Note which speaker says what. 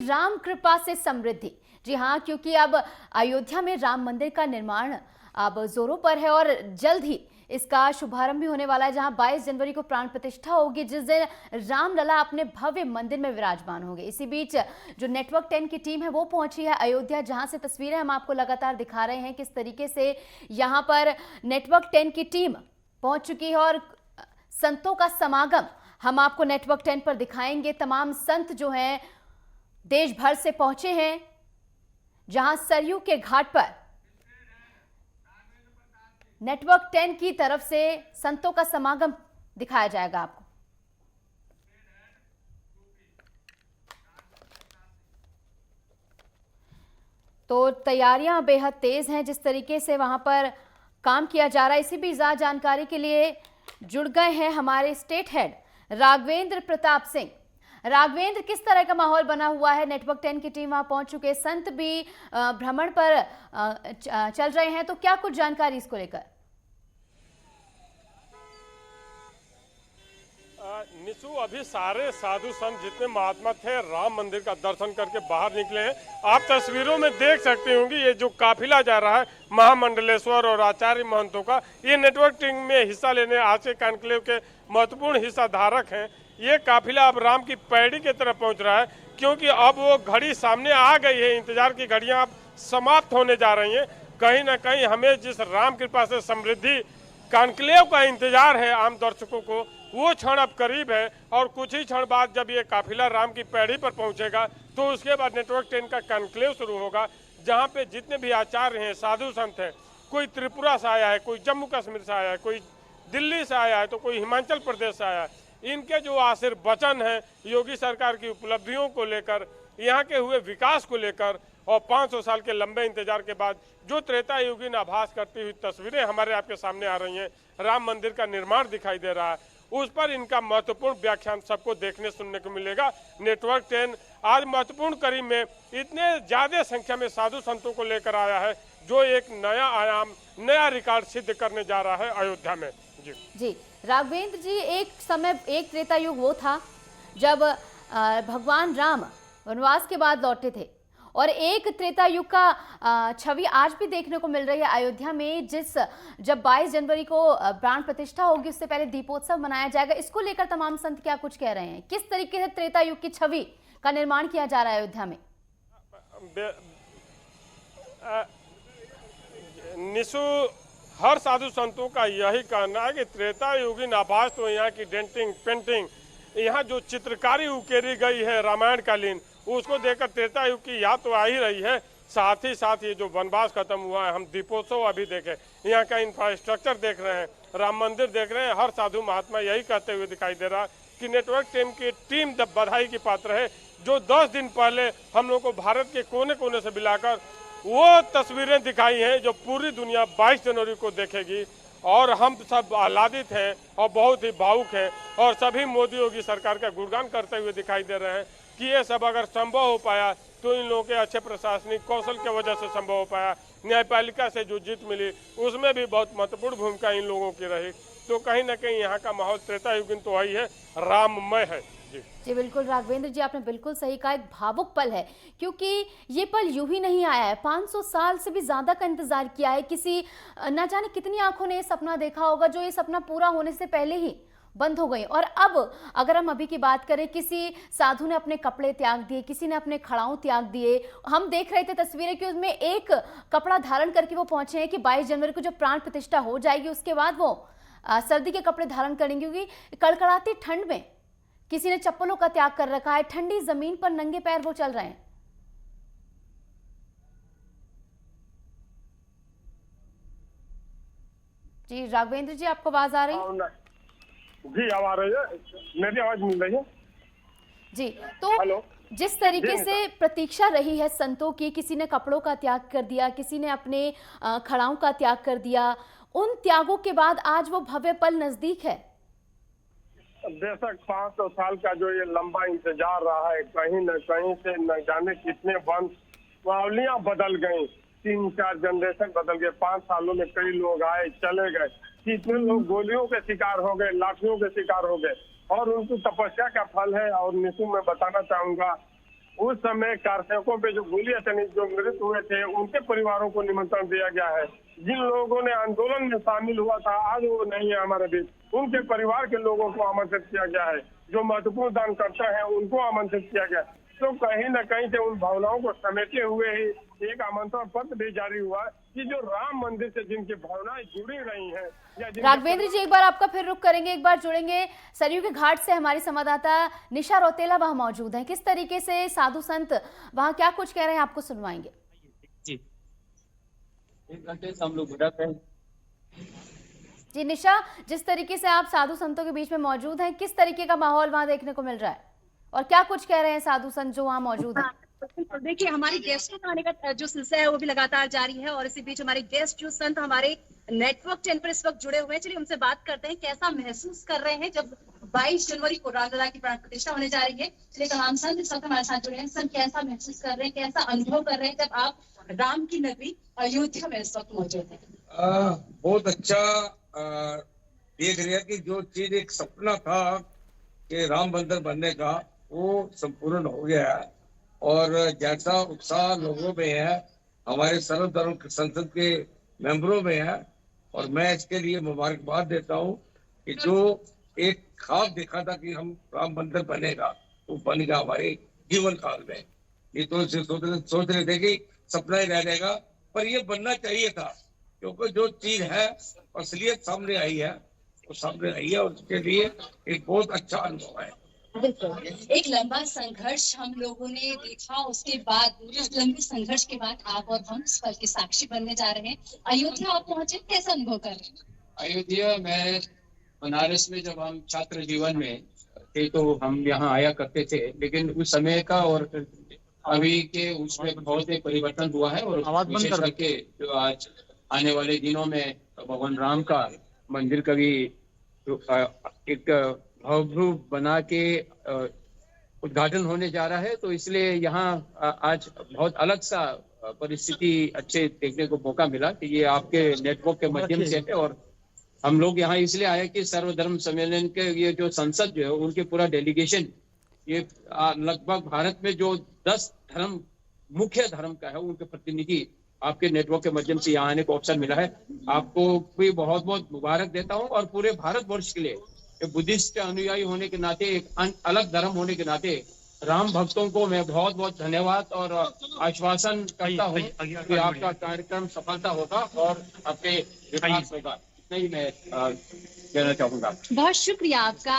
Speaker 1: राम कृपा से समृद्धि। जी हाँ, क्योंकि अब अयोध्या में राम मंदिर का निर्माण अब जोरों पर है और जल्द ही इसका शुभारंभ भी होने वाला है, जहां 22 जनवरी को प्राण प्रतिष्ठा होगी, जिस दिन रामलला अपने भव्य मंदिर में विराजमान होंगे। इसी बीच जो नेटवर्क 10 की टीम है वो पहुंची है अयोध्या, जहां से तस्वीरें हम आपको लगातार दिखा रहे हैं किस तरीके से यहां पर नेटवर्क 10 की टीम पहुंच चुकी है और संतों का समागम हम आपको नेटवर्क 10 पर दिखाएंगे। तमाम संत जो हैं देश भर से पहुंचे हैं, जहां सरयू के घाट पर नेटवर्क 10 की तरफ से संतों का समागम दिखाया जाएगा आपको। तो तैयारियां बेहद तेज हैं, जिस तरीके से वहां पर काम किया जा रहा है। इसी भी ज्यादा जानकारी के लिए जुड़ गए हैं हमारे स्टेट हेड राघवेंद्र प्रताप सिंह। राघवेंद्र, किस तरह का माहौल बना हुआ है? नेटवर्क 10 की टीम वहां पहुंच चुके हैं, संत भी भ्रमण पर चल रहे हैं, तो क्या कुछ जानकारी इसको लेकर?
Speaker 2: निशु, अभी सारे साधु संत जितने महात्मा थे राम मंदिर का दर्शन करके बाहर निकले हैं। आप तस्वीरों में देख सकते होंगे ये जो काफिला जा रहा है महामंडलेश्वर और आचार्य महंतों का, ये नेटवर्क टीम में हिस्सा लेने आज के कॉन्क्लेव के महत्वपूर्ण हिस्सा धारक हैं। ये काफिला अब राम की पैड़ी की तरफ पहुंच रहा है, क्योंकि अब वो घड़ी सामने आ गई है। इंतजार की घड़ियां अब समाप्त होने जा रही हैं। कहीं ना कहीं हमें जिस राम कृपा से समृद्धि कॉन्क्लेव का इंतजार है आम दर्शकों को, वो क्षण अब करीब है। और कुछ ही क्षण बाद जब ये काफिला राम की पैड़ी पर पहुंचेगा तो उसके बाद नेटवर्क 10 का कॉन्क्लेव शुरू होगा, जहां पे जितने भी आचार्य हैं, साधु संत हैं, कोई त्रिपुरा से आया है, कोई जम्मू कश्मीर से आया है, कोई दिल्ली से आया है, तो कोई हिमाचल प्रदेश से आया है। इनके जो आशीर्वचन हैं योगी सरकार की उपलब्धियों को लेकर, यहाँ के हुए विकास को लेकर और 500 साल के लंबे इंतजार के बाद जो त्रेता युगीन आभास करती हुई तस्वीरें हमारे आपके सामने आ रही हैं, राम मंदिर का निर्माण दिखाई दे रहा है, उस पर इनका महत्वपूर्ण व्याख्यान सबको देखने सुनने को मिलेगा। नेटवर्क 10 आज महत्वपूर्ण कड़ी में इतने ज्यादा संख्या में साधु संतों को लेकर आया है, जो एक नया आयाम, नया रिकॉर्ड सिद्ध करने जा रहा है अयोध्या में।
Speaker 1: जी राघवेंद्र जी, एक समय एक त्रेता युग वो था जब भगवान राम वनवास के बाद लौटे थे, और एक त्रेता युग का छवि आज भी देखने को मिल रही है अयोध्या में, जब 22 जनवरी को प्राण प्रतिष्ठा होगी, उससे पहले दीपोत्सव मनाया जाएगा। इसको लेकर तमाम संत क्या कुछ कह रहे हैं? किस तरीके से त्रेता युग की छवि का निर्माण किया जा रहा है अयोध्या में?
Speaker 2: निशु, हर साधु संतों का यही कहना है कि त्रेता युगीन आभास, तो यहाँ की डेंटिंग पेंटिंग, यहाँ जो चित्रकारी उकेरी गई है रामायण कालीन, उसको देखकर त्रेता युग की याद तो आ ही रही है। साथ ही साथ ये जो वनवास खत्म हुआ है, हम दीपोत्सव अभी देखे, यहाँ का इंफ्रास्ट्रक्चर देख रहे हैं, राम मंदिर देख रहे हैं, हर साधु महात्मा यही कहते हुए दिखाई दे रहा है कि नेटवर्क टीम बधाई की पात्र है, जो 10 दिन पहले हम लोग को भारत के कोने कोने से मिलाकर वो तस्वीरें दिखाई हैं जो पूरी दुनिया 22 जनवरी को देखेगी। और हम सब आह्लादित हैं और बहुत ही भावुक हैं, और सभी मोदी योगी सरकार का गुणगान करते हुए दिखाई दे रहे हैं कि ये सब अगर संभव हो पाया तो इन लोगों के अच्छे प्रशासनिक कौशल की वजह से संभव हो पाया। न्यायपालिका से जो जीत मिली उसमें भी बहुत महत्वपूर्ण भूमिका इन लोगों की रही। तो कहीं ना कहीं यहाँ का माहौल त्रेता युगीन तो वही है, राममय है।
Speaker 1: जी बिल्कुल राघवेंद्र जी, आपने बिल्कुल सही कहा, एक भावुक पल है, क्योंकि ये पल यूं ही नहीं आया है, 500 साल से भी ज्यादा का इंतजार किया है। किसी न जाने कितनी आंखों ने ये सपना देखा होगा, जो ये सपना पूरा होने से पहले ही बंद हो गई। और अब अगर हम अभी की बात करें, किसी साधु ने अपने कपड़े त्याग दिए, किसी ने अपने खड़ाऊ त्याग दिए। हम देख रहे थे तस्वीरें कि उसमें एक कपड़ा धारण करके वो पहुंचे हैं कि 22 जनवरी को जब प्राण प्रतिष्ठा हो जाएगी उसके बाद वो सर्दी के कपड़े धारण करेंगे, क्योंकि कड़कड़ाती ठंड में किसी ने चप्पलों का त्याग कर रखा है, ठंडी जमीन पर नंगे पैर वो चल रहे हैं। जी राघवेंद्र जी, आपको आवाज आ रही है?
Speaker 3: जी आ रही है, मेरी आवाज मिल रही है?
Speaker 1: जी, तो जिस तरीके से प्रतीक्षा रही है संतों की, किसी ने कपड़ों का त्याग कर दिया, किसी ने अपने खड़ाओं का त्याग कर दिया, उन त्यागों के बाद आज वो भव्य पल नजदीक है।
Speaker 3: बेशक 500 साल का जो ये लंबा इंतजार रहा है, कहीं न कहीं से न जाने कितने वंशावलियां बदल गई, 3-4 जनरेशन बदल गए। 5 सालों में कई लोग आए चले गए, कितने लोग गोलियों के शिकार हो गए, लाठियों के शिकार हो गए, और उनकी तपस्या का फल है। और निशु मैं बताना चाहूंगा उस समय कारसेवकों पे जो गोलियां चली, जो मृत हुए थे, उनके परिवारों को निमंत्रण दिया गया है। जिन लोगों ने आंदोलन में शामिल हुआ था, आज वो नहीं है हमारे बीच, उनके परिवार के लोगों को आमंत्रित किया गया है। जो महत्वपूर्ण दानकर्ता है उनको आमंत्रित किया गया। तो कहीं न कहीं से उन भावनाओं को समेटे हुए ही एक आमंत्रण पत्र भी जारी हुआ कि जो राम मंदिर से जिनकी भावनाएं जुड़ी रही हैं या
Speaker 1: राघवेंद्र जी, एक बार आपका फिर रुख करेंगे, एक बार जुड़ेंगे सरयू के घाट से। हमारी संवाददाता निशा रौतेला वहां मौजूद हैं। किस तरीके से साधु संत वहां क्या कुछ कह रहे हैं, आपको सुनवाएंगे।
Speaker 4: जी, 1 घंटे से हम लोग भटक रहे हैं।
Speaker 1: जी निशा, जिस तरीके से आप साधु संतों के बीच में मौजूद हैं, किस तरीके का माहौल वहां देखने को मिल रहा है और क्या कुछ कह रहे हैं साधु संत जो वहां मौजूद हैं?
Speaker 5: देखिए, हमारी गेस्टों का आने का जो सिलसिला है वो भी लगातार जारी है और इसी बीच हमारे गेस्ट जो संत हमारे नेटवर्क 10 पर इस वक्त जुड़े हुए हैं। चलिए उनसे बात करते हैं, कैसा महसूस कर रहे हैं जब 22 जनवरी को रामलला की प्राण प्रतिष्ठा होने जा रही है। चलिए तमाम संत इस वक्त हमारे साथ जुड़े हैं। संत, कैसा महसूस कर रहे हैं, कैसा अनुभव कर रहे हैं जब आप राम की नगरी अयोध्या में इस वक्त मौजूद है?
Speaker 6: बहुत अच्छा देख रहे हैं कि जो चीज एक सपना था कि राम मंदिर बनने का, वो संपूर्ण हो गया है। और जैसा उत्साह लोगों में है, हमारे सर्वधर्म संसद के मेंबरों में है, और मैं इसके लिए मुबारकबाद देता हूँ कि जो एक ख्वाब देखा था कि हम राम मंदिर बनेगा, वो बन गया हमारे जीवन काल में। ये तो सोच रहे थे कि सपना ही रह जाएगा, पर ये बनना चाहिए था, क्योंकि जो चीज है असलियत सामने आई है, वो सामने आई है, और उसके लिए एक बहुत अच्छा अनुभव है।
Speaker 5: बिल्कुल, एक लंबा संघर्ष हम लोगों ने देखा, उसके बाद उस लंबे संघर्ष के बाद आप और हम इस पल के साक्षी बनने जा रहे हैं। अयोध्या आप पहुंचे, कैसा अनुभव कर रहे हैं?
Speaker 4: अयोध्या में, बनारस में जब हम छात्र जीवन में थे तो हम यहाँ आया करते थे, लेकिन उस समय का और अभी के उसमें बहुत ही परिवर्तन हुआ है। और विशेष करके जो आज आने वाले दिनों में भगवान राम का मंदिर का भी एक भव्य बना के उद्घाटन होने जा रहा है, तो इसलिए यहाँ आज बहुत अलग सा परिस्थिति अच्छे देखने को मौका मिला कि ये आपके नेटवर्क के माध्यम से है। और हम लोग यहाँ इसलिए आए कि सर्वधर्म सम्मेलन के ये जो संसद जो है, उनके पूरा डेलीगेशन, ये लगभग भारत में जो 10 धर्म मुख्य धर्म का है, उनके प्रतिनिधि आपके नेटवर्क के माध्यम से यहाँ आने को अवसर मिला है। आपको भी बहुत बहुत मुबारक देता हूँ, और पूरे भारतवर्ष के लिए बुद्धिस्ट अनुयायी होने के नाते, एक अलग धर्म होने के नाते राम भक्तों को मैं बहुत बहुत धन्यवाद और आश्वासन करता हूँ कि आपका कार्यक्रम सफलता होगा और आपके विकास होगा। इतना ही मैं कहना चाहूंगा।
Speaker 5: बहुत शुक्रिया आपका।